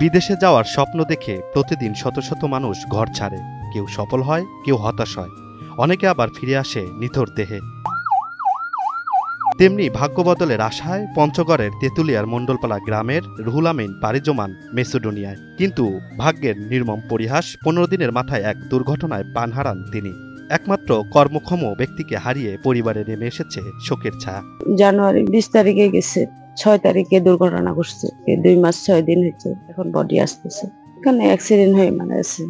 বিদেশে যাওয়ার স্বপ্ন দেখে প্রতিদিন শত শত মানুষ ঘর ছাড়ে। কেউ সফল হয়, কেউ হতাশ হয়, অনেকে আবার ফিরে আসে নিথর দেহে। তেমনি ভাগ্য বদলের আশায় পঞ্চগড়ের তেঁতুলিয়ার মণ্ডলপালা গ্রামের রুহুল আমিন পাড়ি জমান মেসিডোনিয়ায়। কিন্তু ভাগ্যের নির্মম পরিহাস, 15 দিনের মাথায় এক দুর্ঘটনায় প্রাণ হারান তিনি। একমাত্র কর্মক্ষম ব্যক্তিকে হারিয়ে পরিবারে নেমে এসেছে শোকের ছায়া। জানুয়ারি 20 তারিখে গেছে, 6 তারিখে দুর্ঘটনা ঘটছে। 2 মাস 6 দিন হয়েছে, এখন বডি আসতেছে। এখানে অ্যাক্সিডেন্ট হয়ে মারা গেছে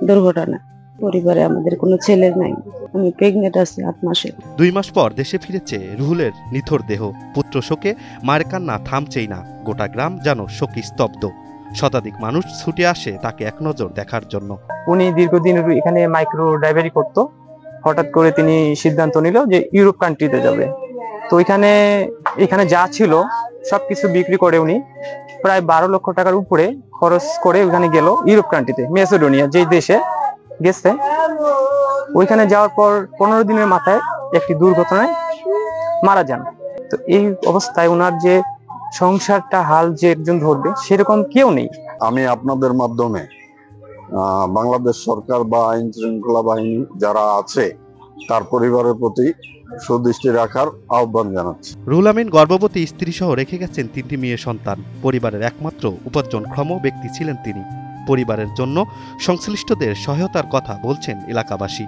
দুর্ঘটনা। পরিবারে আমাদের কোনো ছেলে নাই, আমি প্রেগনেন্ট আছি 8 মাসে। 2 মাস পর দেশে ফিরেছে রুহুলের নিথর দেহ। পুত্র শোকে মায়ের কান্না থামছেই না। গোটা গ্রাম যেন শোকে স্তব্ধ। শতাধিক মানুষ ছুটে আসে তাকে এক নজর দেখার জন্য। উনি দীর্ঘদিন এখানে মাইক্রো ড্রাইভারি করতো। হঠাৎ করে তিনি সিদ্ধান্ত নিল যে ইউরোপ কান্ট্রিতে যাবে। তো এখানে যা ছিল সবকিছু বিক্রি করে উনি প্রায় 12 লক্ষ টাকার উপরে খরচ করে ওখানে গেল ইউরোপ কান্ট্রিতে, মেসিডোনিয়া যে দেশে গেছে। ওইখানে যাওয়ার পর 15 দিনের মাথায় একটি দুর্ঘটনায় মারা যান। তো এই অবস্থায় ওনার যে সংসারটা হাল যে একজন ধরবে সেরকম কেউ নেই। আমি আপনাদের মাধ্যমে বাংলাদেশ সরকার বা আইন শৃঙ্খলা বাহিনী যারা আছে তার পরিবারের প্রতি সুদৃষ্টি রাখার আহ্বান জানাচ্ছি। রুহুল আমিন গর্ভবতী স্ত্রী সহ রেখে গেছেন 3টি মেয়ে সন্তান। পরিবারের একমাত্র উপার্জনক্ষম ব্যক্তি ছিলেন তিনি। পরিবারের জন্য সংশ্লিষ্টদের সহায়তার কথা বলছেন এলাকাবাসী।